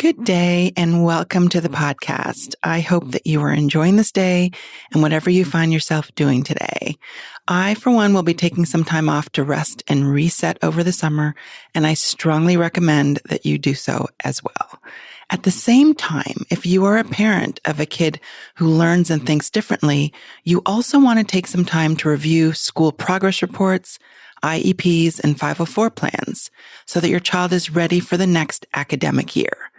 Good day and welcome to the podcast. I hope that you are enjoying this day and whatever you find yourself doing today. I, for one, will be taking some time off to rest and reset over the summer, and I strongly recommend that you do so as well. At the same time, if you are a parent of a kid who learns and thinks differently, you also want to take some time to review school progress reports, IEPs, and 504 plans so that your child is ready for the next academic year.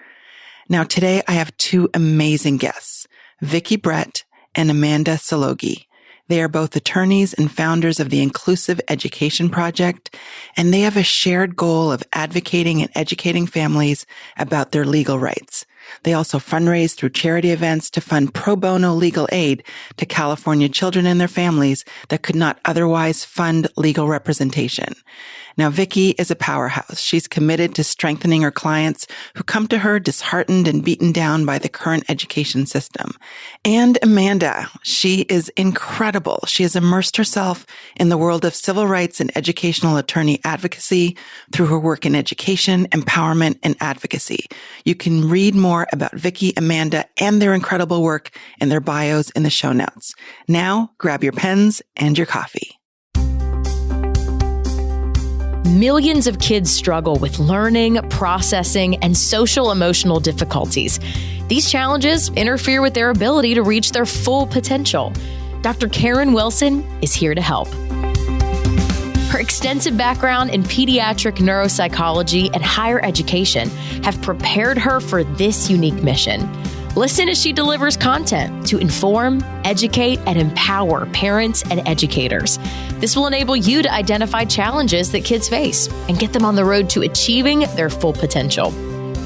Now, today I have two amazing guests, Vickie Brett and Amanda Selogie. They are both attorneys and founders of the Inclusive Education Project, and they have a shared goal of advocating and educating families about their legal rights. They also fundraise through charity events to fund pro bono legal aid to California children and their families that could not otherwise fund legal representation. Now, Vickie is a powerhouse. She's committed to strengthening her clients who come to her disheartened and beaten down by the current education system. And Amanda, she is incredible. She has immersed herself in the world of civil rights and educational attorney advocacy through her work in education, empowerment, and advocacy. You can read more about Vickie, Amanda, and their incredible work in their bios in the show notes. Now, grab your pens and your coffee. Millions of kids struggle with learning, processing, and social emotional difficulties. These challenges interfere with their ability to reach their full potential. Dr. Karen Wilson is here to help. Her extensive background in pediatric neuropsychology and higher education have prepared her for this unique mission. Listen as she delivers content to inform, educate, and empower parents and educators. This will enable you to identify challenges that kids face and get them on the road to achieving their full potential.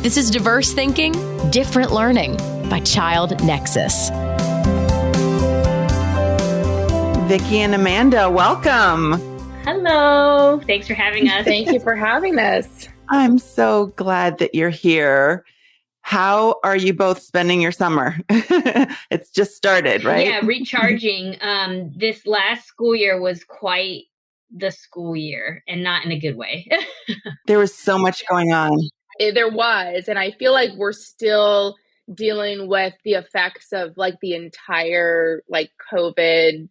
This is Diverse Thinking, Different Learning by Child Nexus. Vickie and Amanda, welcome. Hello. Thanks for having us. Thank you for having us. I'm so glad that you're here. How are you both spending your summer? It's just started, right? Yeah, recharging. This last school year was quite the school year, and not in a good way. There was so much going on. There was, and I feel like we're still dealing with the effects of like the entire like COVID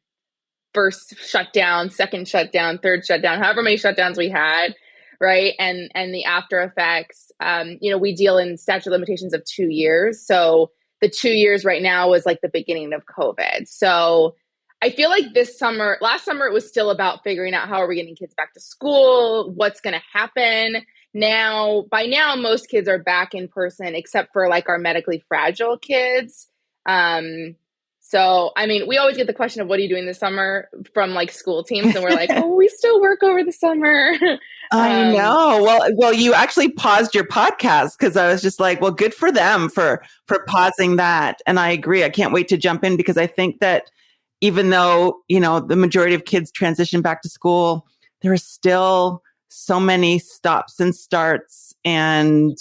first shutdown, second shutdown, third shutdown, however many shutdowns we had. Right. And the after effects, we deal in statute of limitations of 2 years. So the 2 years right now was like the beginning of COVID. So I feel like last summer, it was still about figuring out how are we getting kids back to school? What's going to happen? By now, most kids are back in person, except for like our medically fragile kids. So, I mean, we always get the question of what are you doing this summer from like school teams? And we're like, oh, we still work over the summer. I know. Well, you actually paused your podcast because I was just like, well, good for them for pausing that. And I agree. I can't wait to jump in because I think that even though, the majority of kids transition back to school, there are still so many stops and starts and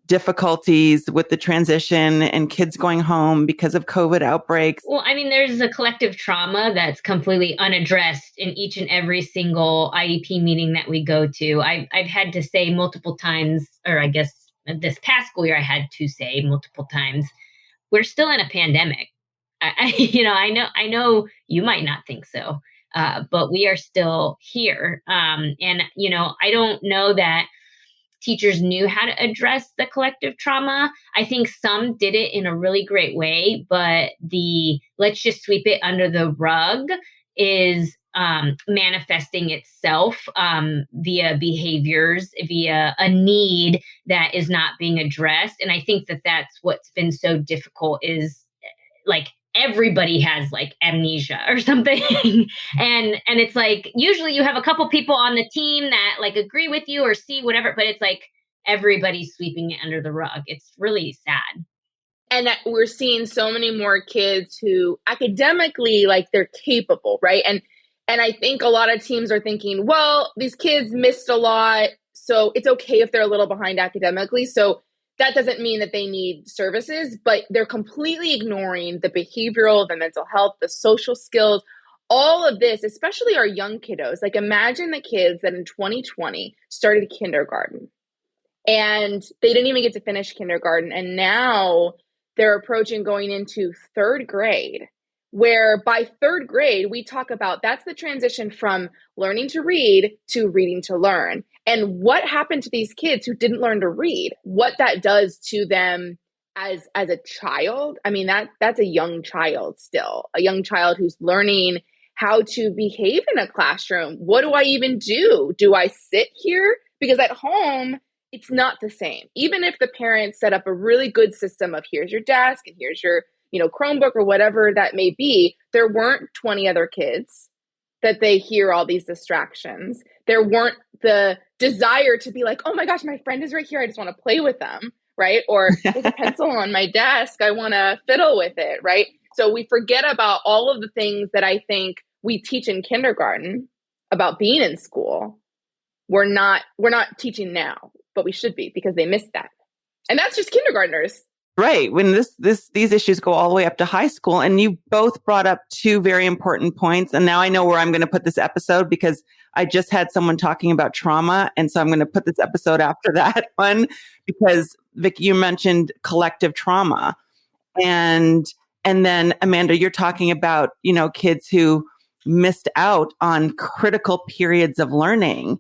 difficulties with the transition and kids going home because of COVID outbreaks. Well, I mean, there's a collective trauma that's completely unaddressed in each and every single IEP meeting that we go to. I've had to say multiple times, or I guess this past school year, I had to say multiple times, we're still in a pandemic. I know you might not think so, but we are still here. And I don't know that teachers knew how to address the collective trauma. I think some did it in a really great way, but the let's just sweep it under the rug is manifesting itself via behaviors, via a need that is not being addressed. And I think that that's what's been so difficult is like everybody has like amnesia or something. and it's like, usually you have a couple people on the team that like agree with you or see whatever, but it's like everybody's sweeping it under the rug. It's really sad. And that we're seeing so many more kids who academically, like they're capable, right? And I think a lot of teams are thinking, well, these kids missed a lot, so it's okay if they're a little behind academically. So that doesn't mean that they need services, but they're completely ignoring the behavioral, the mental health, the social skills, all of this, especially our young kiddos. Like imagine the kids that in 2020 started kindergarten And they didn't even get to finish kindergarten. And now they're approaching going into third grade, where by third grade, we talk about that's the transition from learning to read to reading to learn. And what happened to these kids who didn't learn to read, what that does to them as a child. I mean, that's a young child still, a young child who's learning how to behave in a classroom. What do I even do? Do I sit here? Because at home, it's not the same. Even if the parents set up a really good system of here's your desk and here's your, Chromebook or whatever that may be, there weren't 20 other kids that they hear all these distractions. There weren't the desire to be like, oh my gosh, my friend is right here. I just want to play with them, right? Or there's a pencil on my desk. I want to fiddle with it, right? So we forget about all of the things that I think we teach in kindergarten about being in school. We're not teaching now, but we should be, because they missed that. And that's just kindergartners. Right. When these issues go all the way up to high school, and you both brought up two very important points. And now I know where I'm going to put this episode, because I just had someone talking about trauma. And so I'm going to put this episode after that one, because Vickie, you mentioned collective trauma. And then Amanda, you're talking about, kids who missed out on critical periods of learning.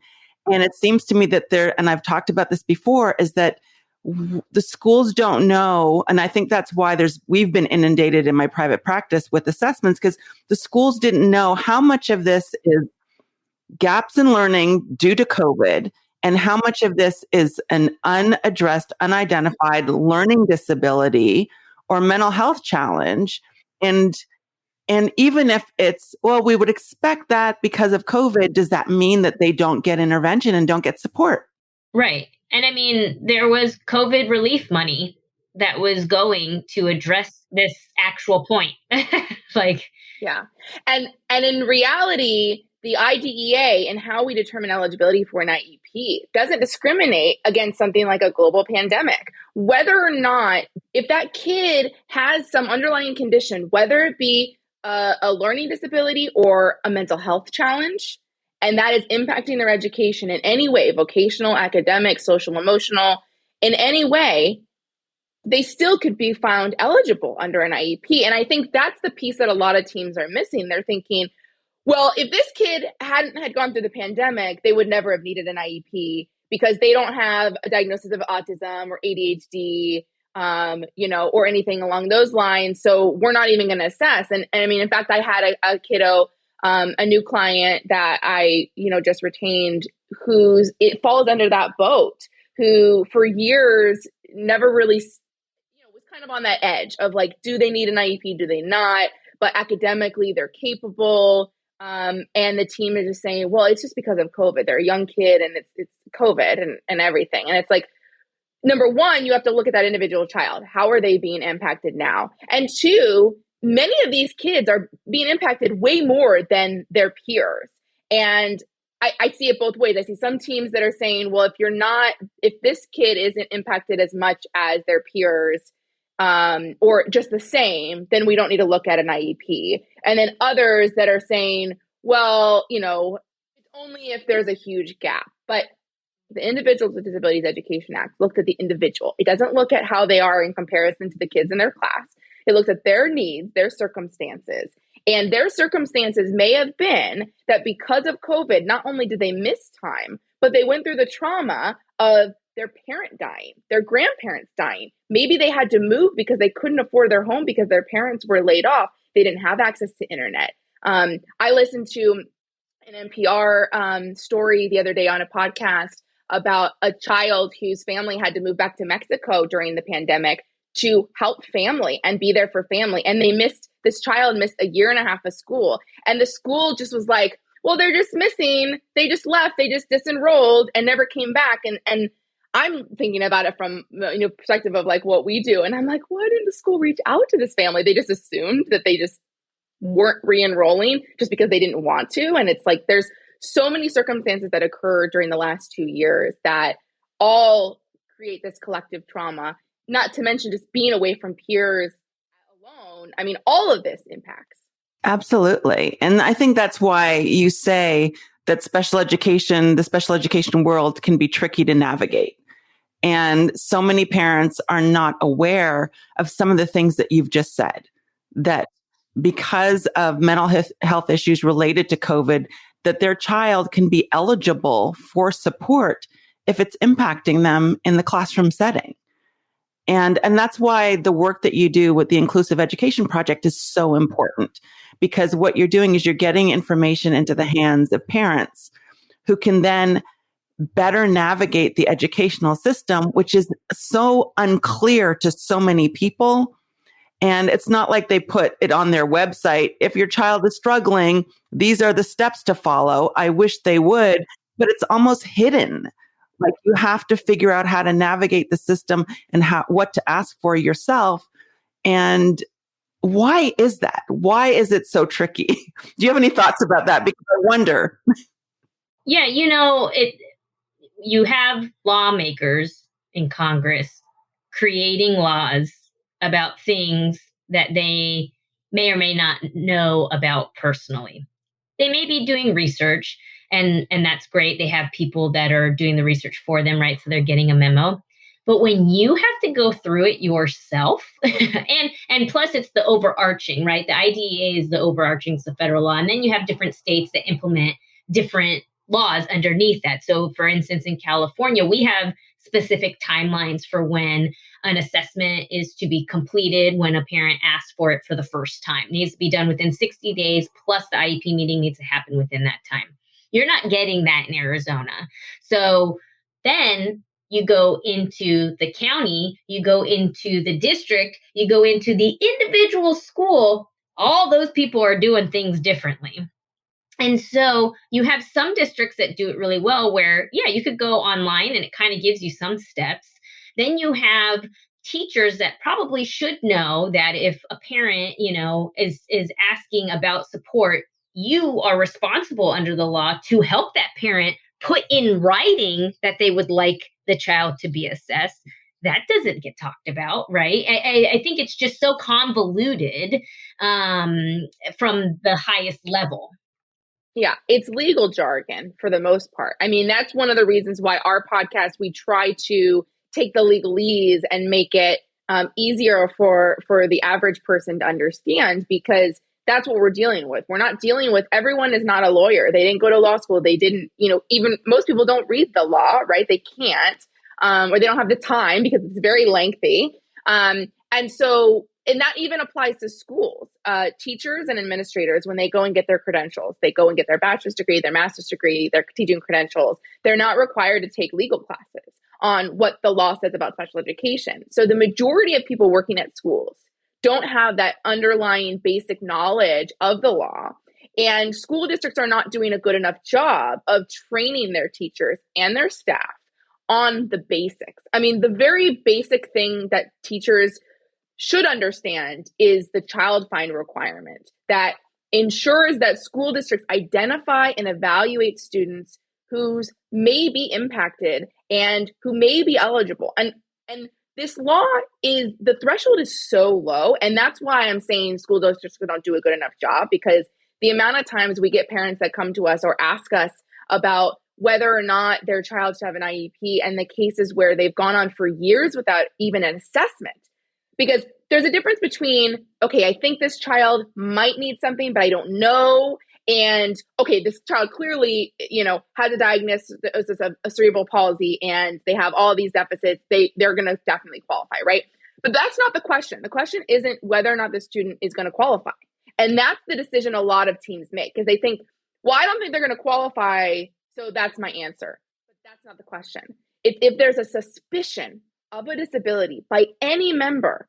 And it seems to me that and I've talked about this before, is that the schools don't know. And I think that's why we've been inundated in my private practice with assessments, because the schools didn't know how much of this is gaps in learning due to COVID, and how much of this is an unaddressed, unidentified learning disability or mental health challenge. And even if it's, well, we would expect that because of COVID, does that mean that they don't get intervention and don't get support? Right. And I mean, there was COVID relief money that was going to address this actual point. Yeah. And in reality, the IDEA and how we determine eligibility for an IEP doesn't discriminate against something like a global pandemic. Whether or not, if that kid has some underlying condition, whether it be a learning disability or a mental health challenge, and that is impacting their education in any way, vocational, academic, social, emotional, in any way, they still could be found eligible under an IEP. And I think that's the piece that a lot of teams are missing. They're thinking, well, if this kid had gone through the pandemic, they would never have needed an IEP because they don't have a diagnosis of autism or ADHD, or anything along those lines. So we're not even going to assess. And I mean, in fact, I had a kiddo, a new client that I, just retained, it falls under that boat, who for years never really, was kind of on that edge of like, do they need an IEP? Do they not? But academically, they're capable. And the team is just saying, well, it's just because of COVID. They're a young kid and it's COVID and everything. And it's like, number one, you have to look at that individual child. How are they being impacted now? And two, many of these kids are being impacted way more than their peers. And I see it both ways. I see some teams that are saying, well, if this kid isn't impacted as much as their peers, or just the same, then we don't need to look at an IEP. And then others that are saying, well, it's only if there's a huge gap. But the Individuals with Disabilities Education Act looks at the individual. It doesn't look at how they are in comparison to the kids in their class. It looks at their needs, their circumstances. And their circumstances may have been that because of COVID, not only did they miss time, but they went through the trauma of their parent dying, their grandparents dying. Maybe they had to move because they couldn't afford their home because their parents were laid off. They didn't have access to internet. I listened to an NPR story the other day on a podcast about a child whose family had to move back to Mexico during the pandemic to help family and be there for family. And this child missed a year and a half of school. And the school just was like, well, they're just missing. They just left. They just disenrolled and never came back. And I'm thinking about it from perspective of like what we do. And I'm like, why didn't the school reach out to this family? They just assumed that they just weren't re-enrolling just because they didn't want to. And it's like, there's so many circumstances that occurred during the last 2 years that all create this collective trauma, not to mention just being away from peers alone. I mean, all of this impacts. Absolutely. And I think that's why you say that the special education world can be tricky to navigate. And so many parents are not aware of some of the things that you've just said, that because of mental health issues related to COVID, that their child can be eligible for support if it's impacting them in the classroom setting. And that's why the work that you do with the Inclusive Education Project is so important, because what you're doing is you're getting information into the hands of parents who can then better navigate the educational system, which is so unclear to so many people. And it's not like they put it on their website. If your child is struggling, these are the steps to follow. I wish they would, but it's almost hidden. Like you have to figure out how to navigate the system and what to ask for yourself. And why is that? Why is it so tricky? Do you have any thoughts about that? Because I wonder. Yeah, you have lawmakers in Congress creating laws about things that they may or may not know about personally. They may be doing research, and that's great. They have people that are doing the research for them, right? So they're getting a memo. But when you have to go through it yourself, and plus it's the overarching, right? The IDEA is the overarching, it's the federal law. And then you have different states that implement different laws underneath that. So for instance, in California, we have specific timelines for when an assessment is to be completed when a parent asks for it for the first time. It needs to be done within 60 days, plus the IEP meeting needs to happen within that time. You're not getting that in Arizona. So then you go into the county, you go into the district, you go into the individual school. All those people are doing things differently. And so you have some districts that do it really well where, yeah, you could go online and it kind of gives you some steps. Then you have teachers that probably should know that if a parent, is asking about support, you are responsible under the law to help that parent put in writing that they would like the child to be assessed. That doesn't get talked about, right? I think it's just so convoluted from the highest level. Yeah, it's legal jargon for the most part. I mean, that's one of the reasons why our podcast, we try to take the legalese and make it easier for the average person to understand, because that's what we're dealing with. We're not dealing with, everyone is not a lawyer. They didn't go to law school. They didn't, even most people don't read the law, right? They can't, or they don't have the time because it's very lengthy. And that even applies to schools. Teachers and administrators, when they go and get their credentials, they go and get their bachelor's degree, their master's degree, their teaching credentials, they're not required to take legal classes on what the law says about special education. So the majority of people working at schools don't have that underlying basic knowledge of the law. And school districts are not doing a good enough job of training their teachers and their staff on the basics. I mean, the very basic thing that teachers should understand is the child find requirement that ensures that school districts identify and evaluate students who's may be impacted and who may be eligible. And this law is, the threshold is so low. And that's why I'm saying school districts don't do a good enough job, because the amount of times we get parents that come to us or ask us about whether or not their child should have an IEP, and the cases where they've gone on for years without even an assessment. Because there's a difference between, okay, I think this child might need something, but I don't know. And okay, this child clearly, has a diagnosis of a cerebral palsy and they have all these deficits. They're going to definitely qualify, right? But that's not the question. The question isn't whether or not the student is going to qualify. And that's the decision a lot of teams make, because they think, well, I don't think they're going to qualify, so that's my answer. But that's not the question. If there's a suspicion of a disability by any member,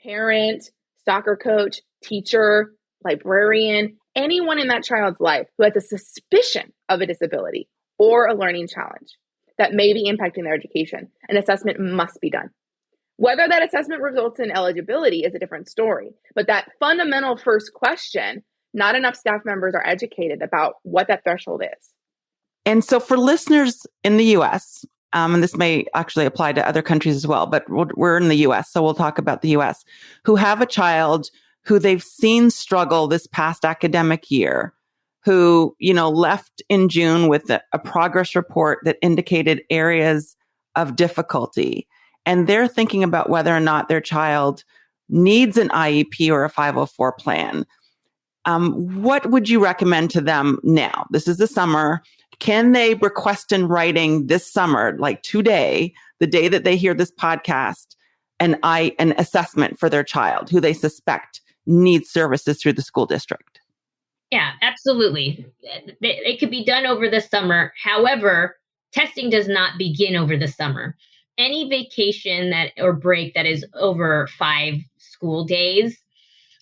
parent, soccer coach, teacher, librarian, anyone in that child's life who has a suspicion of a disability or a learning challenge that may be impacting their education, an assessment must be done. Whether that assessment results in eligibility is a different story. But that fundamental first question, not enough staff members are educated about what that threshold is. And so for listeners in the US, and this may actually apply to other countries as well, but we're in the US, so we'll talk about the US, who have a child who they've seen struggle this past academic year, who, left in June with a progress report that indicated areas of difficulty, and they're thinking about whether or not their child needs an IEP or a 504 plan, what would you recommend to them now? This is the summer. Can they request in writing this summer, like today, the day that they hear this podcast, an assessment for their child who they suspect needs services through the school district? Yeah, absolutely. It could be done over the summer. However, testing does not begin over the summer. Any vacation or break that is over 5 school days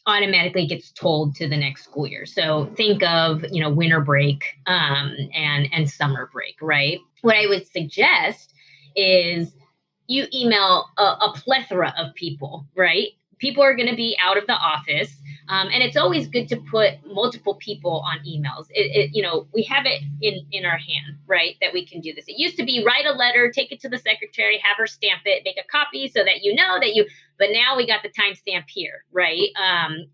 automatically gets told to the next school year. So think of, winter break and summer break, right? What I would suggest is you email a plethora of people, right? People are going to be out of the office. And it's always good to put multiple people on emails. We have it in our hand, right? That we can do this. It used to be write a letter, take it to the secretary, have her stamp it, make a copy so that you know that but now we got the timestamp here, right?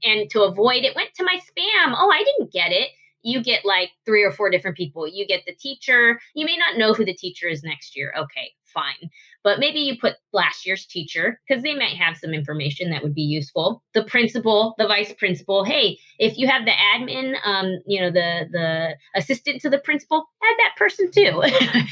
And to avoid it, went to my spam. Oh, I didn't get it. You get like 3 or 4 different people. You get the teacher. You may not know who the teacher is next year. Okay, fine. But maybe you put last year's teacher because they might have some information that would be useful. The principal, the vice principal. Hey, if you have the admin, the assistant to the principal, add that person too.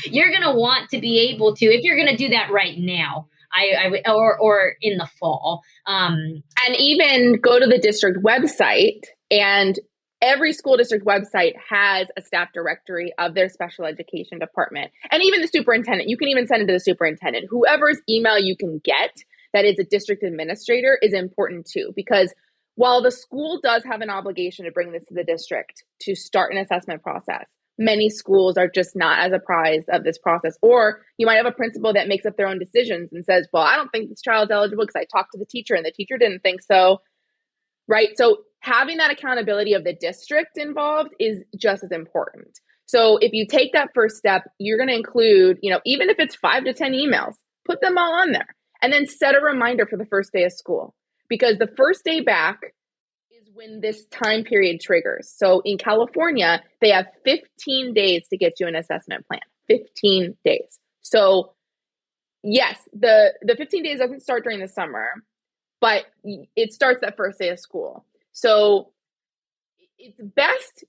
You're going to want to be able to, if you're going to do that right now, I would, or in the fall. And even go to the district website, and every school district website has a staff directory of their special education department. And even the superintendent, you can even send it to the superintendent. Whoever's email you can get that is a district administrator is important too, because while the school does have an obligation to bring this to the district to start an assessment process, many schools are just not as apprised of this process. Or you might have a principal that makes up their own decisions and says, well, I don't think this child's eligible because I talked to the teacher and the teacher didn't think so. Right? So having that accountability of the district involved is just as important. So if you take that first step, you're going to include, even if it's 5 to 10 emails, put them all on there and then set a reminder for the first day of school, because the first day back is when this time period triggers. So in California, they have 15 days to get you an assessment plan, 15 days. So yes, the 15 days doesn't start during the summer, but it starts that first day of school. So it's best,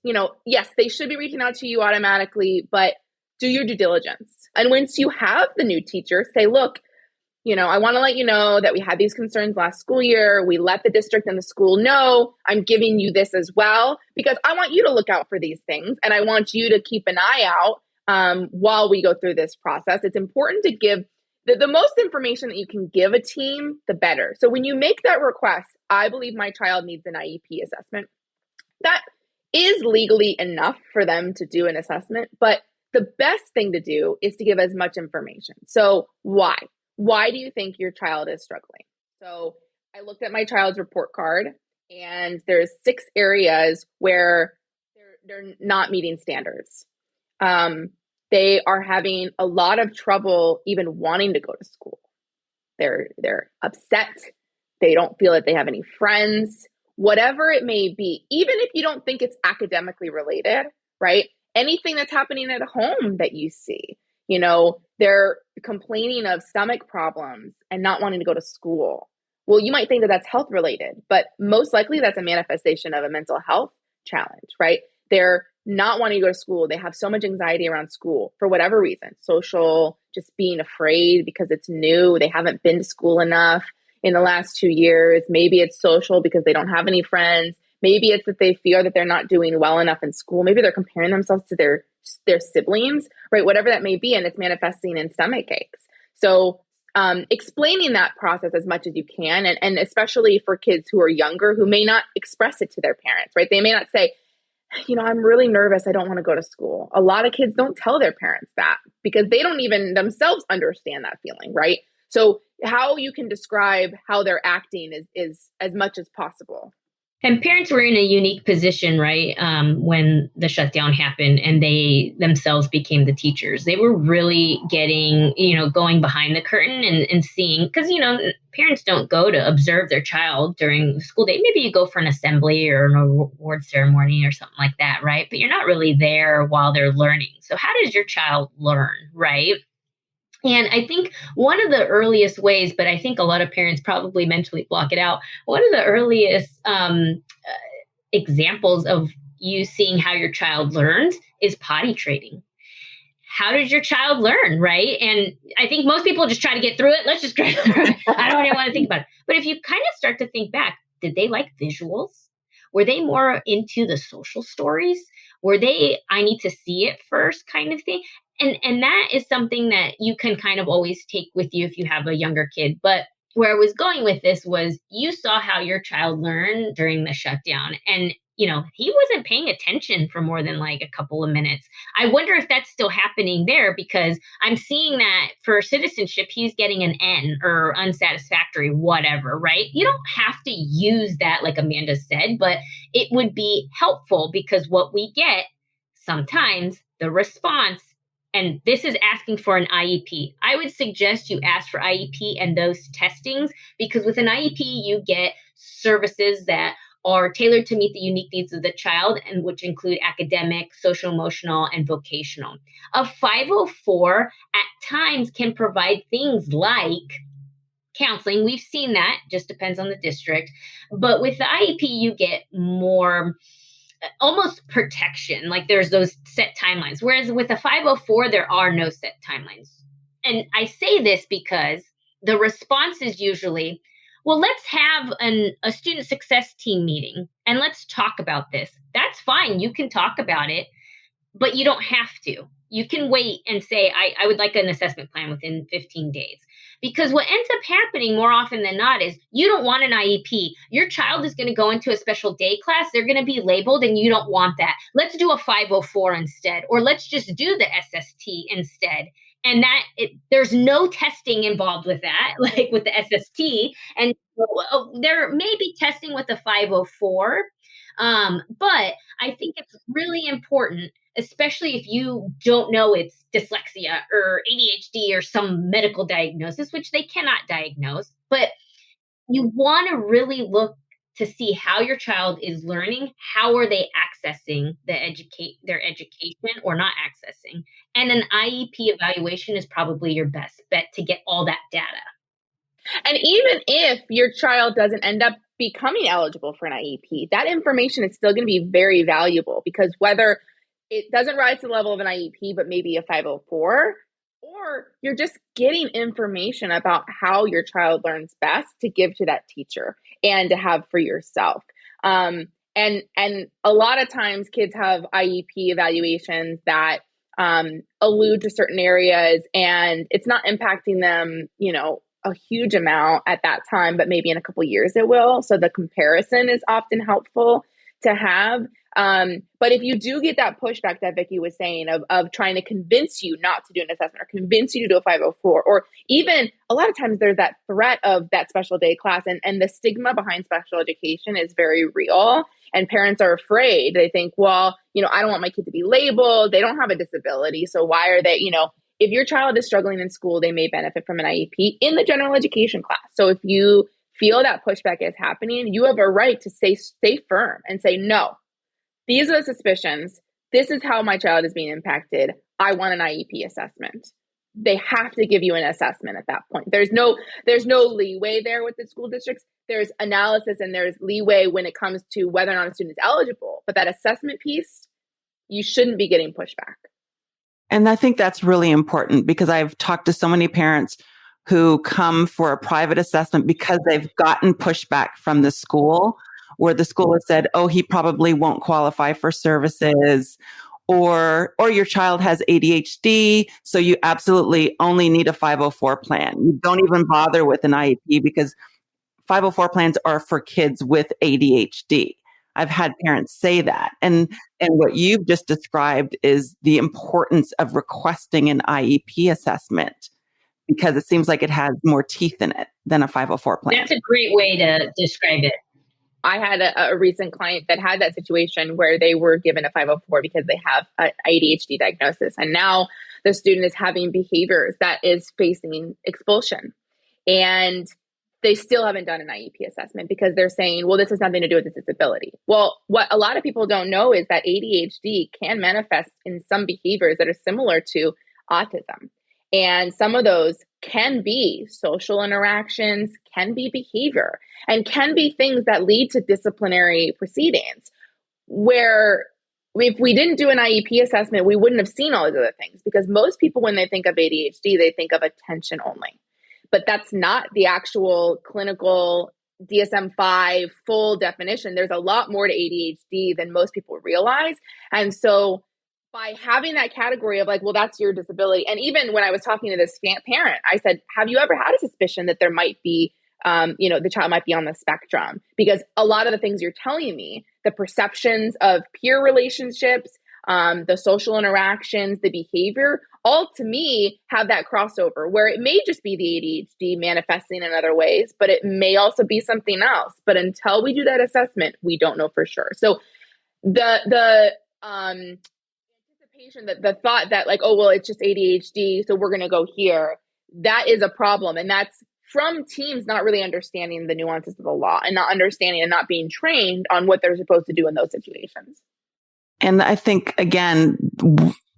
yes, they should be reaching out to you automatically, but do your due diligence. And once you have the new teacher, say, look, I want to let you know that we had these concerns last school year. We let the district and the school know. I'm giving you this as well, because I want you to look out for these things. And I want you to keep an eye out while we go through this process. It's important to give the most information that you can give a team, the better. So when you make that request, I believe my child needs an IEP assessment. That is legally enough for them to do an assessment, but the best thing to do is to give as much information. So why? Why do you think your child is struggling? So I looked at my child's report card, and there's 6 areas where they're not meeting standards. They are having a lot of trouble even wanting to go to school. They're upset. They don't feel that they have any friends, whatever it may be. Even if you don't think it's academically related, right? Anything that's happening at home that you see, they're complaining of stomach problems and not wanting to go to school. Well, you might think that that's health related, but most likely that's a manifestation of a mental health challenge, right? They're not wanting to go to school. They have so much anxiety around school for whatever reason, social, just being afraid because it's new. They haven't been to school enough in the last 2 years. Maybe it's social because they don't have any friends. Maybe it's that they feel that they're not doing well enough in school. Maybe they're comparing themselves to their siblings, right? Whatever that may be. And it's manifesting in stomach aches. So explaining that process as much as you can, and especially for kids who are younger, who may not express it to their parents, right? They may not say, I'm really nervous. I don't want to go to school. A lot of kids don't tell their parents that because they don't even themselves understand that feeling, right? So how you can describe how they're acting is as much as possible. And parents were in a unique position, right, when the shutdown happened and they themselves became the teachers. They were really getting, going behind the curtain and seeing, because, parents don't go to observe their child during the school day. Maybe you go for an assembly or an award ceremony or something like that, right? But you're not really there while they're learning. So how does your child learn, right? And I think one of the earliest ways, but I think a lot of parents probably mentally block it out, one of the earliest examples of you seeing how your child learns is potty training. How did your child learn, right? And I think most people just try to get through it. Let's just try through it. I don't even want to think about it. But if you kind of start to think back, did they like visuals? Were they more into the social stories? Were they, I need to see it first kind of thing? And that is something that you can kind of always take with you if you have a younger kid. But where I was going with this was you saw how your child learned during the shutdown. And, he wasn't paying attention for more than like a couple of minutes. I wonder if that's still happening there, because I'm seeing that for citizenship, he's getting an N or unsatisfactory, whatever, right? You don't have to use that like Amanda said, but it would be helpful, because what we get sometimes, the response, and this is asking for an IEP. I would suggest you ask for IEP and those testings, because with an IEP, you get services that are tailored to meet the unique needs of the child, and which include academic, social, emotional, and vocational. A 504 at times can provide things like counseling. We've seen that, just depends on the district. But with the IEP, you get more almost protection, like there's those set timelines. Whereas with a 504, there are no set timelines. And I say this because the response is usually, well, let's have a student success team meeting and let's talk about this. That's fine. You can talk about it, but you don't have to. You can wait and say, I would like an assessment plan within 15 days. Because what ends up happening more often than not is you don't want an IEP. Your child is going to go into a special day class. They're going to be labeled and you don't want that. Let's do a 504 instead, or let's just do the SST instead. And there's no testing involved with that, like with the SST. And there may be testing with the 504. But I think it's really important, especially if you don't know it's dyslexia or ADHD or some medical diagnosis, which they cannot diagnose, but you want to really look to see how your child is learning. How are they accessing their education or not accessing? And an IEP evaluation is probably your best bet to get all that data. And even if your child doesn't end up becoming eligible for an IEP, that information is still going to be very valuable, because whether it doesn't rise to the level of an IEP, but maybe a 504, or you're just getting information about how your child learns best to give to that teacher and to have for yourself. And a lot of times kids have IEP evaluations that allude to certain areas, and it's not impacting them, a huge amount at that time, but maybe in a couple of years it will. So the comparison is often helpful to have. But if you do get that pushback that Vickie was saying of trying to convince you not to do an assessment or convince you to do a 504, or even a lot of times there's that threat of that special day class, and the stigma behind special education is very real. And parents are afraid. They think, well, I don't want my kid to be labeled. They don't have a disability. So why are they, if your child is struggling in school, they may benefit from an IEP in the general education class. So if you feel that pushback is happening, you have a right to stay firm and say, no, these are the suspicions. This is how my child is being impacted. I want an IEP assessment. They have to give you an assessment at that point. There's no leeway there with the school districts. There's analysis and there's leeway when it comes to whether or not a student is eligible. But that assessment piece, you shouldn't be getting pushback. And I think that's really important, because I've talked to so many parents who come for a private assessment because they've gotten pushback from the school, where the school has said, oh, he probably won't qualify for services, or your child has ADHD, so you absolutely only need a 504 plan. You don't even bother with an IEP, because 504 plans are for kids with ADHD. I've had parents say that. And what you've just described is the importance of requesting an IEP assessment, because it seems like it has more teeth in it than a 504 plan. That's a great way to describe it. I had a recent client that had that situation where they were given a 504 because they have an ADHD diagnosis. And now the student is having behaviors that is facing expulsion. And they still haven't done an IEP assessment because they're saying, well, this has nothing to do with the disability. Well, what a lot of people don't know is that ADHD can manifest in some behaviors that are similar to autism. And some of those can be social interactions, can be behavior, and can be things that lead to disciplinary proceedings, where if we didn't do an IEP assessment, we wouldn't have seen all these other things, because most people, when they think of ADHD, they think of attention only. But that's not the actual clinical DSM-5 full definition. There's a lot more to ADHD than most people realize. And so by having that category of like, well, that's your disability. And even when I was talking to this parent, I said, have you ever had a suspicion that there might be, the child might be on the spectrum? Because a lot of the things you're telling me, the perceptions of peer relationships, the social interactions, the behavior, all to me have that crossover where it may just be the ADHD manifesting in other ways, but it may also be something else. But until we do that assessment, we don't know for sure. So the anticipation, that the thought that like, oh, well, it's just ADHD, so we're going to go here, that is a problem. And that's from teams not really understanding the nuances of the law and not understanding and not being trained on what they're supposed to do in those situations. And I think, again,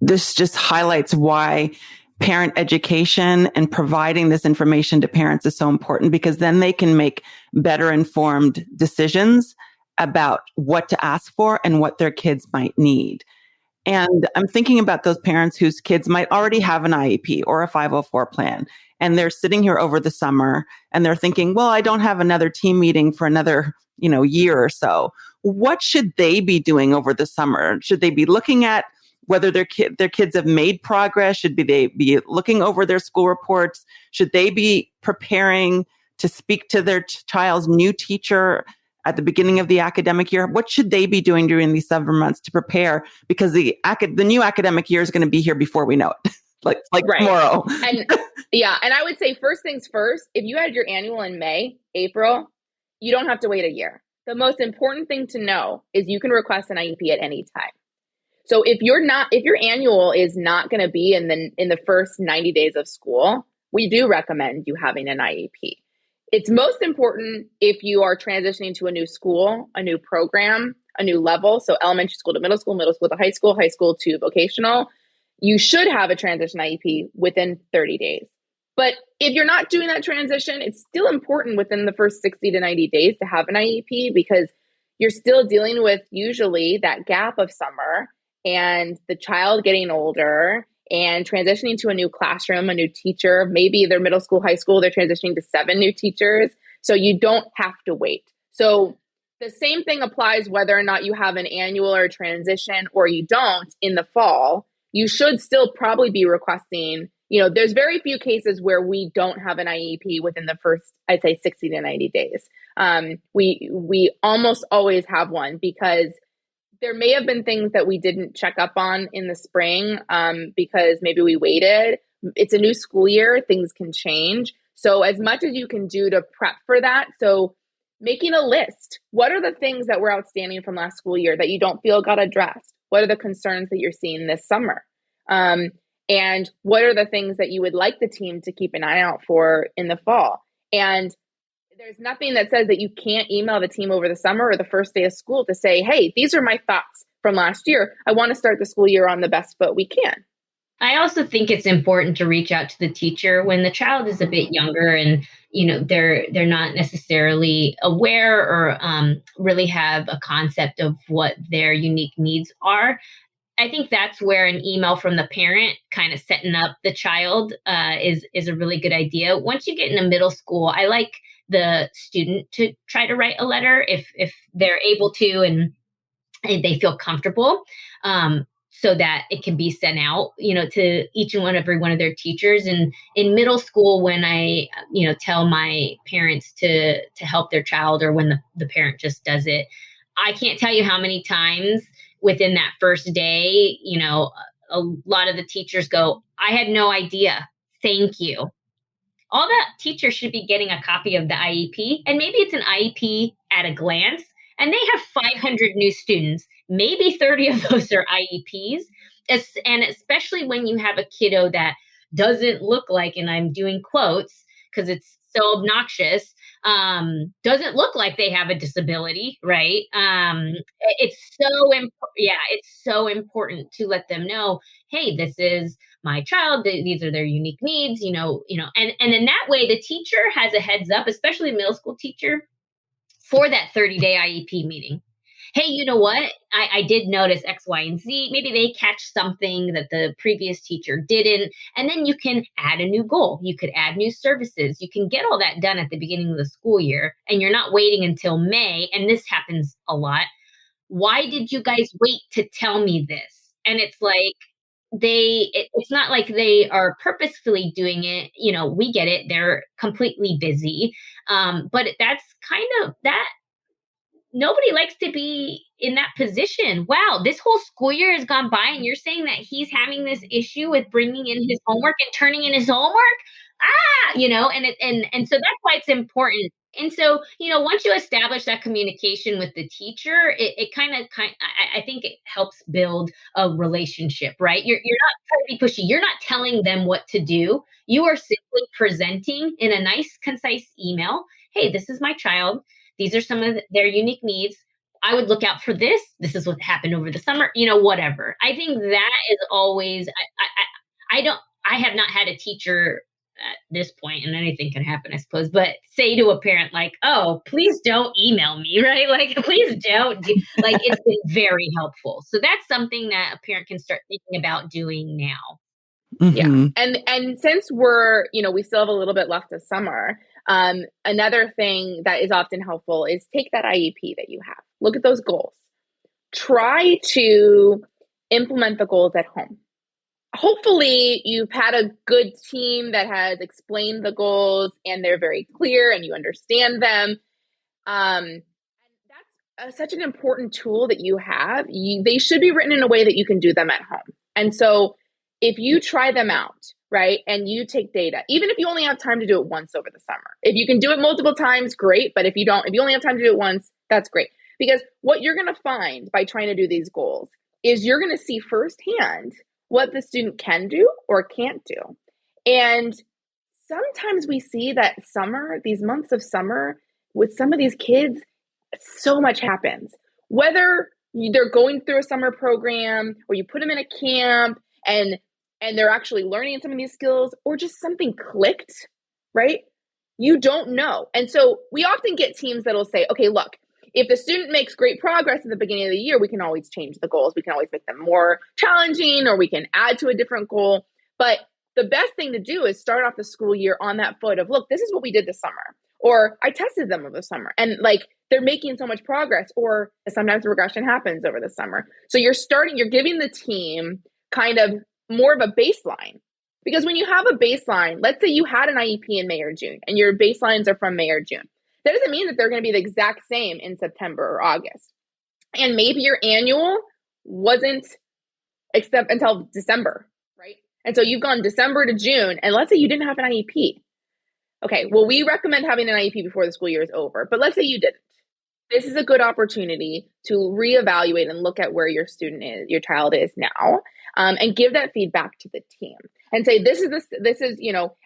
this just highlights why parent education and providing this information to parents is so important, because then they can make better informed decisions about what to ask for and what their kids might need. And I'm thinking about those parents whose kids might already have an IEP or a 504 plan, and they're sitting here over the summer and they're thinking, well, I don't have another team meeting for another, year or so. What should they be doing over the summer? Should they be looking at whether their kids have made progress? Should they be looking over their school reports? Should they be preparing to speak to their child's new teacher at the beginning of the academic year? What should they be doing during these summer months to prepare? Because the new academic year is going to be here before we know it, like right. Tomorrow. And I would say first things first, if you had your annual in May, April, you don't have to wait a year. The most important thing to know is you can request an IEP at any time. So if your annual is not going to be in the first 90 days of school, we do recommend you having an IEP. It's most important if you are transitioning to a new school, a new program, a new level. So elementary school to middle school to high school to vocational. You should have a transition IEP within 30 days. But if you're not doing that transition, it's still important within the first 60 to 90 days to have an IEP, because you're still dealing with usually that gap of summer and the child getting older and transitioning to a new classroom, a new teacher. Maybe they're middle school, high school, they're transitioning to 7 new teachers. So you don't have to wait. So the same thing applies whether or not you have an annual or transition or you don't in the fall. You should still probably be requesting, there's very few cases where we don't have an IEP within the first, I'd say 60 to 90 days. We almost always have one, because there may have been things that we didn't check up on in the spring because maybe we waited. It's a new school year, things can change. So as much as you can do to prep for that, so making a list, what are the things that were outstanding from last school year that you don't feel got addressed? What are the concerns that you're seeing this summer? And what are the things that you would like the team to keep an eye out for in the fall? And there's nothing that says that you can't email the team over the summer or the first day of school to say, hey, these are my thoughts from last year. I want to start the school year on the best foot we can. I also think it's important to reach out to the teacher when the child is a bit younger and, they're not necessarily aware or really have a concept of what their unique needs are. I think that's where an email from the parent kind of setting up the child is a really good idea. Once you get into middle school, I like the student to try to write a letter if they're able to and they feel comfortable, so that it can be sent out, to each and every one of their teachers. And in middle school, when I, tell my parents to help their child, or when the parent just does it, I can't tell you how many times within that first day, a lot of the teachers go, I had no idea. Thank you. All that teacher should be getting a copy of the IEP, and maybe it's an IEP at a glance, and they have 500 new students. Maybe 30 of those are IEPs. And especially when you have a kiddo that doesn't look like, and I'm doing quotes because it's so obnoxious, doesn't look like they have a disability, right? It's it's so important to let them know, hey, this is my child, these are their unique needs, and in that way, the teacher has a heads up, especially middle school teacher, for that 30-day IEP meeting. Hey, you know what? I did notice X, Y, and Z. Maybe they catch something that the previous teacher didn't. And then you can add a new goal. You could add new services. You can get all that done at the beginning of the school year. And you're not waiting until May. And this happens a lot. Why did you guys wait to tell me this? And it's like, it's not like they are purposefully doing it. We get it. They're completely busy. But that's kind of that. Nobody likes to be in that position. Wow, this whole school year has gone by and you're saying that he's having this issue with bringing in his homework and turning in his homework? And so that's why it's important. And so, once you establish that communication with the teacher, I think it helps build a relationship, right? You're not trying to be pushy. You're not telling them what to do. You are simply presenting in a nice, concise email. Hey, this is my child. These are some of their unique needs. I would look out for this. This is what happened over the summer, whatever. I think that is always, I have not had a teacher at this point, and anything can happen, I suppose, but say to a parent like, oh, please don't email me, right? Like, please don't. It's been very helpful. So that's something that a parent can start thinking about doing now. Mm-hmm. Yeah. And since we still have a little bit left of summer, another thing that is often helpful is take that IEP that you have, look at those goals, try to implement the goals at home. Hopefully you've had a good team that has explained the goals and they're very clear and you understand them. And that's such an important tool that you have. They should be written in a way that you can do them at home. And so if you try them out, right, and you take data, even if you only have time to do it once over the summer, if you can do it multiple times, great. But if you only have time to do it once, that's great. Because what you're going to find by trying to do these goals is you're going to see firsthand what the student can do or can't do. And sometimes we see that these months of summer, with some of these kids, so much happens. Whether they're going through a summer program or you put them in a camp and they're actually learning some of these skills, or just something clicked, right? You don't know. And so we often get teams that'll say, okay, look, if the student makes great progress at the beginning of the year, we can always change the goals. We can always make them more challenging, or we can add to a different goal. But the best thing to do is start off the school year on that foot of, look, this is what we did this summer, or I tested them over the summer, and they're making so much progress, or sometimes regression happens over the summer. So you're giving the team kind of more of a baseline. Because when you have a baseline, let's say you had an IEP in May or June, and your baselines are from May or June. That doesn't mean that they're going to be the exact same in September or August. And maybe your annual wasn't except until December, right? And so you've gone December to June, and let's say you didn't have an IEP. Okay, well, we recommend having an IEP before the school year is over, but let's say you didn't. This is a good opportunity to reevaluate and look at where your child is now, and give that feedback to the team and say, this is,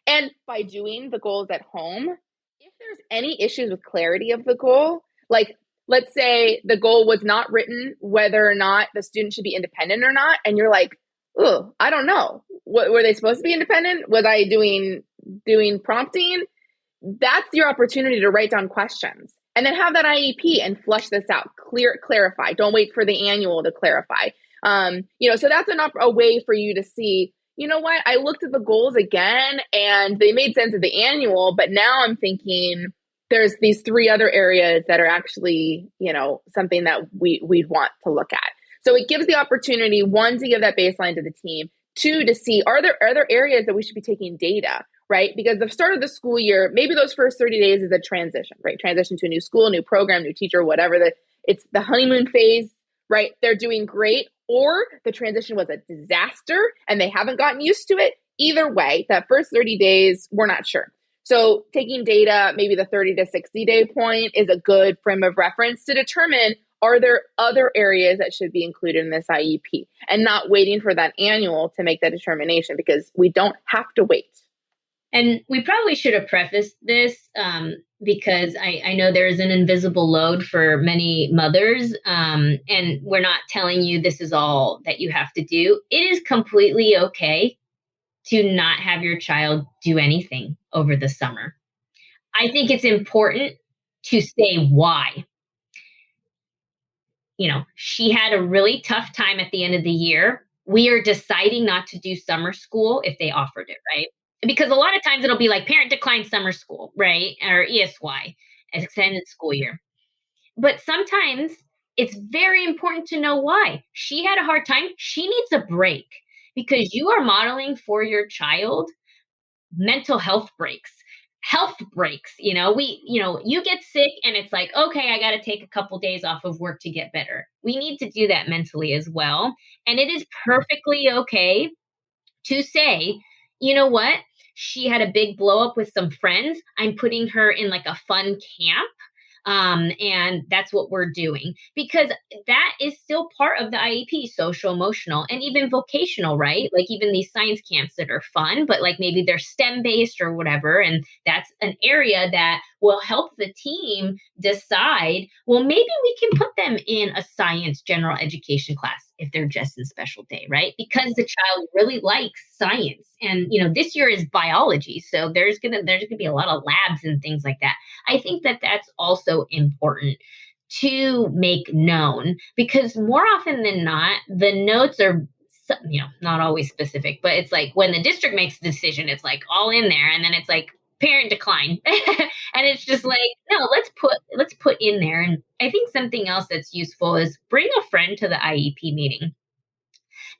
and by doing the goals at home, if there's any issues with clarity of the goal, like let's say the goal was not written whether or not the student should be independent or not, and you're like, oh, I don't know. Were they supposed to be independent? Was I doing prompting? That's your opportunity to write down questions and then have that IEP and flush this out, clarify. Don't wait for the annual to clarify. So that's a way for you to see, you know what, I looked at the goals again and they made sense at the annual, but now I'm thinking there's these 3 other areas that are actually, something that we'd want to look at. So it gives the opportunity, 1, to give that baseline to the team, 2, to see, are there other areas that we should be taking data, right? Because the start of the school year, maybe those first 30 days is a transition, right? Transition to a new school, new program, new teacher, whatever. It's the honeymoon phase, right? They're doing great, or the transition was a disaster and they haven't gotten used to it. Either way, that first 30 days, we're not sure. So taking data, maybe the 30 to 60 day point, is a good frame of reference to determine, are there other areas that should be included in this IEP, and not waiting for that annual to make that determination, because we don't have to wait. And we probably should have prefaced this. because I know there is an invisible load for many mothers, and we're not telling you this is all that you have to do. It is completely okay to not have your child do anything over the summer. I think it's important to say why. She had a really tough time at the end of the year. We are deciding not to do summer school if they offered it, right? Because a lot of times it'll be like parent declined summer school, right? Or ESY, extended school year. But sometimes it's very important to know why. She had a hard time. She needs a break because you are modeling for your child mental health breaks. You get sick and it's like, okay, I got to take a couple days off of work to get better. We need to do that mentally as well. And it is perfectly okay to say, you know what? She had a big blow up with some friends. I'm putting her in like a fun camp. And that's what we're doing, because that is still part of the IEP, social, emotional, and even vocational, right? Like even these science camps that are fun, but like maybe they're STEM based or whatever. And that's an area that will help the team decide, well, maybe we can put them in a science general education class if they're just in special day, right? Because the child really likes science. And, this year is biology. So there's going to be a lot of labs and things like that. I think that that's also important to make known, because more often than not, the notes are, not always specific, but it's like when the district makes a decision, it's like all in there. And then it's like parent decline. And it's just like, no, let's put in there. And I think something else that's useful is bring a friend to the IEP meeting.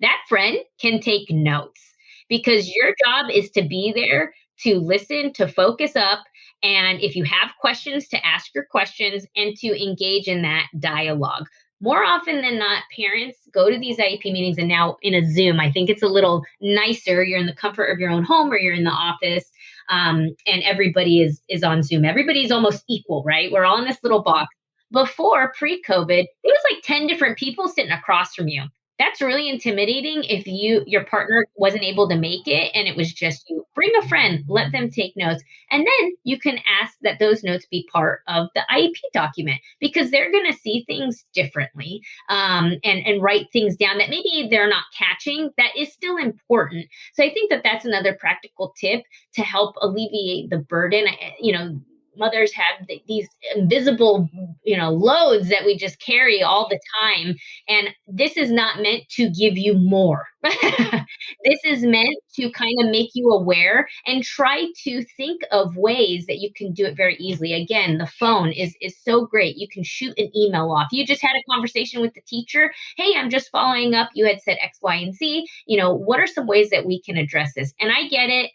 That friend can take notes, because your job is to be there to listen, to focus up. And if you have questions, to ask your questions and to engage in that dialogue. More often than not, parents go to these IEP meetings, and now in a Zoom, I think it's a little nicer. You're in the comfort of your own home or you're in the office, and everybody is on Zoom. Everybody's almost equal, right? We're all in this little box. Before, pre-COVID, it was like 10 different people sitting across from you. That's really intimidating if your partner wasn't able to make it and it was just you. Bring a friend, let them take notes. And then you can ask that those notes be part of the IEP document, because they're going to see things differently, and write things down that maybe they're not catching. That is still important. So I think that that's another practical tip to help alleviate the burden. Mothers have these invisible, loads that we just carry all the time. And this is not meant to give you more. This is meant to kind of make you aware and try to think of ways that you can do it very easily. Again, the phone is so great. You can shoot an email off. You just had a conversation with the teacher. Hey, I'm just following up. You had said X, Y, and Z. What are some ways that we can address this? And I get it.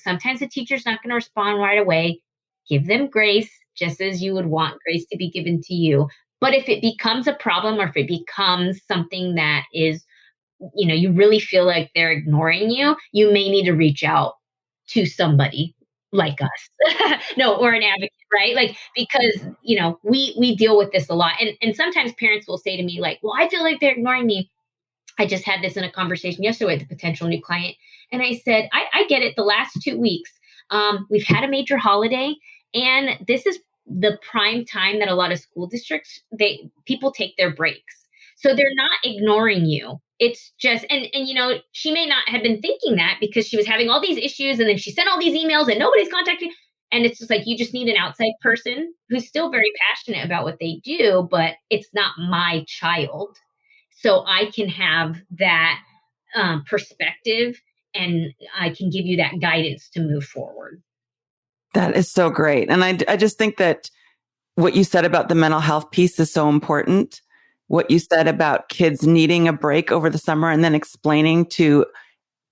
Sometimes the teacher's not going to respond right away. Give them grace, just as you would want grace to be given to you. But if it becomes a problem, or if it becomes something that is, you really feel like they're ignoring you, you may need to reach out to somebody like us. No, or an advocate, right? Like, because, we deal with this a lot. And sometimes parents will say to me like, well, I feel like they're ignoring me. I just had this in a conversation yesterday with a potential new client. And I said, I get it. The last 2 weeks, we've had a major holiday. And this is the prime time that a lot of school districts, people take their breaks. So they're not ignoring you. It's just, and she may not have been thinking that because she was having all these issues, and then she sent all these emails and nobody's contacting. And it's just like, you just need an outside person who's still very passionate about what they do, but it's not my child. So I can have that perspective, and I can give you that guidance to move forward. That is so great. And I just think that what you said about the mental health piece is so important. What you said about kids needing a break over the summer, and then explaining to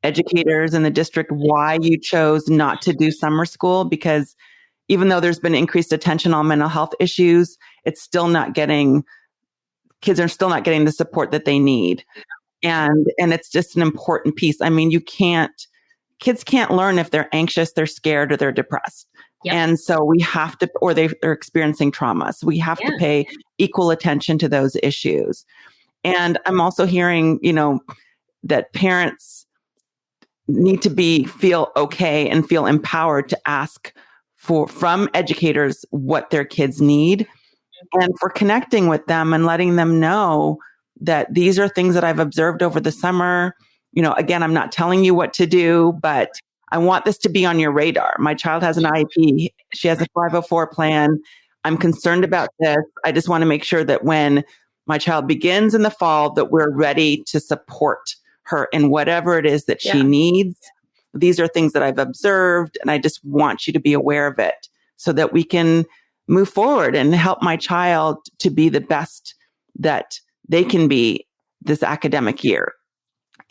educators in the district why you chose not to do summer school, because even though there's been increased attention on mental health issues, kids are still not getting the support that they need. And it's just an important piece. I mean, kids can't learn if they're anxious, they're scared, or they're depressed. Yep. And so we have to, or they're experiencing trauma. So we have to pay equal attention to those issues. And I'm also hearing, that parents need to feel okay and feel empowered to ask from educators what their kids need, and for connecting with them and letting them know that these are things that I've observed over the summer. Again, I'm not telling you what to do, but I want this to be on your radar. My child has an IEP. She has a 504 plan. I'm concerned about this. I just want to make sure that when my child begins in the fall, that we're ready to support her in whatever it is that she needs. These are things that I've observed, and I just want you to be aware of it so that we can move forward and help my child to be the best that they can be this academic year.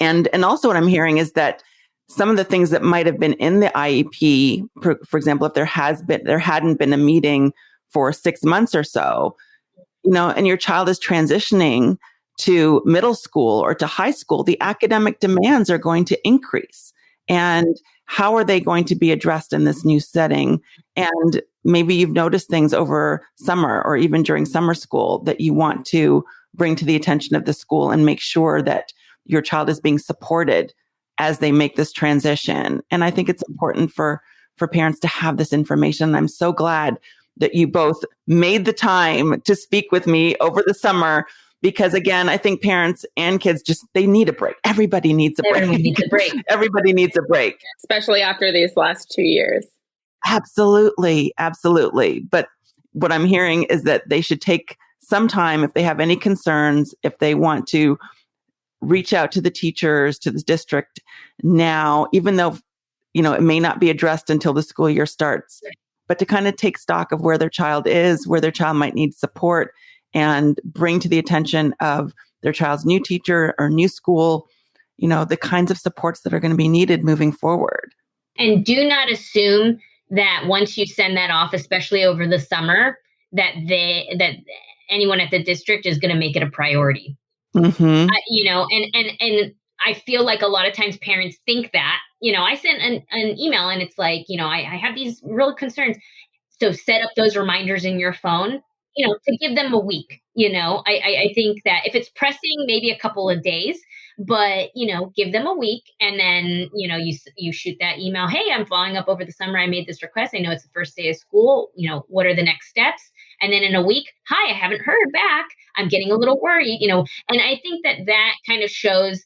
And also what I'm hearing is that some of the things that might have been in the IEP, for example, if there hadn't been a meeting for 6 months or so, and your child is transitioning to middle school or to high school, the academic demands are going to increase. And how are they going to be addressed in this new setting? And maybe you've noticed things over summer or even during summer school that you want to bring to the attention of the school and make sure that your child is being supported as they make this transition. And I think it's important for parents to have this information. And I'm so glad that you both made the time to speak with me over the summer, because again, I think parents and kids they need a break. Everybody needs a break. Everyone needs a break. Everybody needs a break. Especially after these last 2 years. Absolutely. Absolutely. But what I'm hearing is that they should take some time if they have any concerns, if they want to reach out to the teachers, to the district now, even though, it may not be addressed until the school year starts, but to kind of take stock of where their child is, where their child might need support, and bring to the attention of their child's new teacher or new school, the kinds of supports that are going to be needed moving forward. And do not assume that once you send that off, especially over the summer, that anyone at the district is going to make it a priority. Mm-hmm. And I feel like a lot of times parents think that, I sent an email and it's like, I have these real concerns. So set up those reminders in your phone, to give them a week. I think that if it's pressing, maybe a couple of days, but, give them a week. And then, you shoot that email. Hey, I'm following up over the summer. I made this request. I know it's the first day of school. What are the next steps? And then in a week, hi, I haven't heard back. I'm getting a little worried, and I think that kind of shows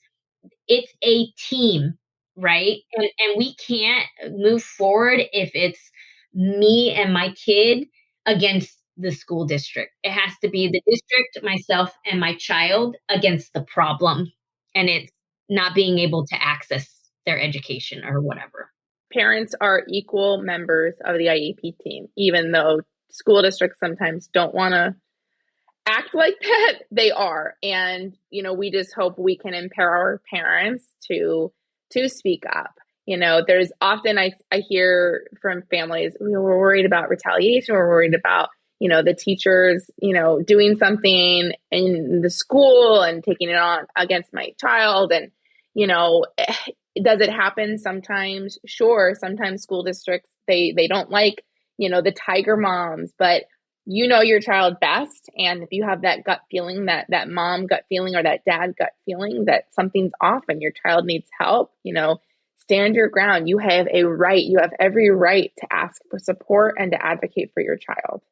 it's a team, right? And we can't move forward if it's me and my kid against the school district. It has to be the district, myself, and my child against the problem. And it's not being able to access their education or whatever. Parents are equal members of the IEP team, even though school districts sometimes don't want to act like that. They are. And, we just hope we can empower parents to speak up. There's often I hear from families, we're worried about retaliation. We're worried about, the teachers, doing something in the school and taking it on against my child. And, does it happen sometimes? Sure. Sometimes school districts, they don't like, the tiger moms, but your child best. And if you have that gut feeling, that mom gut feeling or that dad gut feeling that something's off and your child needs help, stand your ground. You have a right. You have every right to ask for support and to advocate for your child.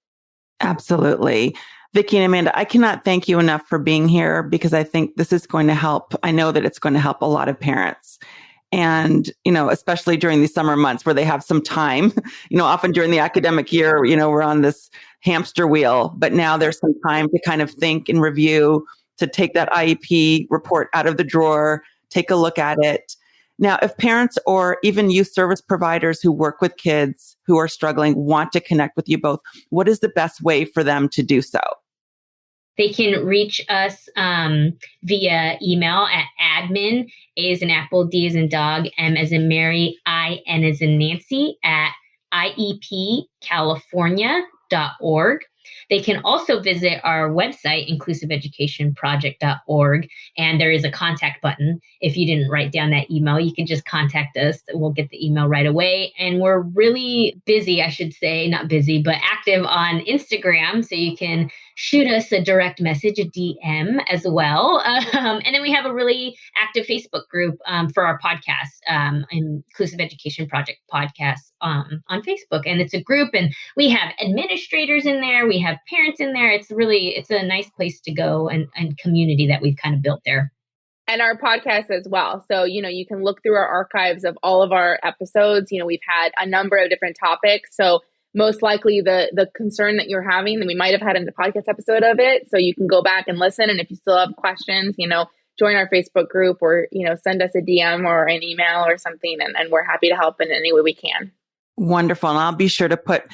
Absolutely. Vickie and Amanda, I cannot thank you enough for being here, because I think this is going to help. I know that it's going to help a lot of parents. And, especially during these summer months where they have some time, often during the academic year, we're on this hamster wheel, but now there's some time to kind of think and review, to take that IEP report out of the drawer, take a look at it. Now, if parents or even youth service providers who work with kids who are struggling want to connect with you both, what is the best way for them to do so? They can reach us via email at admin, A as in apple, D as in dog, M as in Mary, I, N as in Nancy, at iepcalifornia.org. They can also visit our website, inclusiveeducationproject.org, and there is a contact button. If you didn't write down that email, you can just contact us. We'll get the email right away. And we're really busy, I should say, not busy, but active on Instagram. So you can shoot us a direct message, a DM as well. And then we have a really active Facebook group for our podcast, Inclusive Education Project podcast on Facebook. And it's a group, and we have administrators in there. We have parents in there. It's a nice place to go and community that we've kind of built there. And our podcast as well. So, you can look through our archives of all of our episodes. We've had a number of different topics. So most likely the concern that you're having, that we might have had in the podcast episode of it. So you can go back and listen. And if you still have questions, join our Facebook group, or, send us a DM or an email or something. And we're happy to help in any way we can. Wonderful. And I'll be sure to put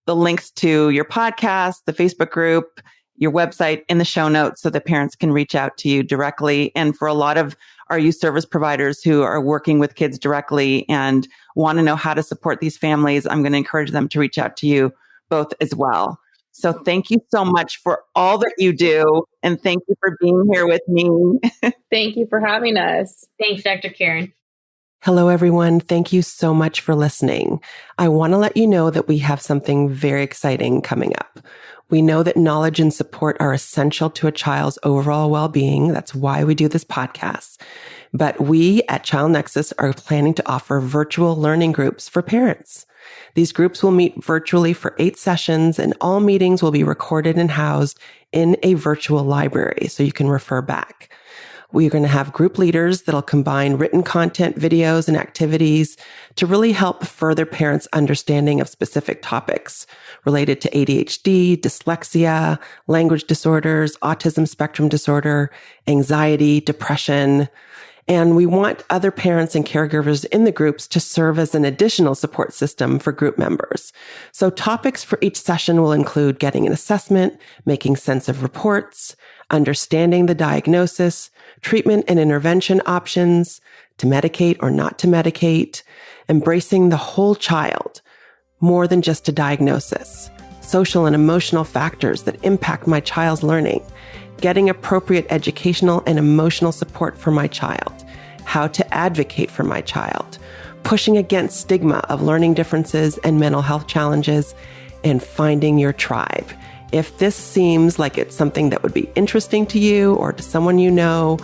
the links to your podcast, the Facebook group, your website in the show notes so that parents can reach out to you directly. And for a lot of our youth service providers who are working with kids directly and want to know how to support these families, I'm going to encourage them to reach out to you both as well. So thank you so much for all that you do. And thank you for being here with me. Thank you for having us. Thanks, Dr. Karen. Hello, everyone. Thank you so much for listening. I want to let you know that we have something very exciting coming up. We know that knowledge and support are essential to a child's overall well-being. That's why we do this podcast. But we at Child Nexus are planning to offer virtual learning groups for parents. These groups will meet virtually for 8 sessions, and all meetings will be recorded and housed in a virtual library so you can refer back. We're going to have group leaders that'll combine written content, videos, and activities to really help further parents' understanding of specific topics related to ADHD, dyslexia, language disorders, autism spectrum disorder, anxiety, depression. And we want other parents and caregivers in the groups to serve as an additional support system for group members. So topics for each session will include getting an assessment, making sense of reports, understanding the diagnosis, treatment and intervention options, to medicate or not to medicate, embracing the whole child, more than just a diagnosis, social and emotional factors that impact my child's learning, getting appropriate educational and emotional support for my child, how to advocate for my child, pushing against stigma of learning differences and mental health challenges, and finding your tribe. If this seems like it's something that would be interesting to you or to someone you know,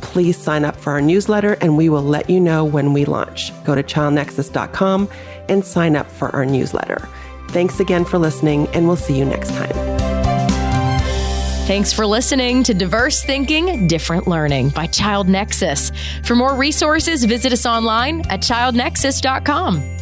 please sign up for our newsletter and we will let you know when we launch. Go to childnexus.com and sign up for our newsletter. Thanks again for listening, and we'll see you next time. Thanks for listening to Diverse Thinking, Different Learning by Child Nexus. For more resources, visit us online at childnexus.com.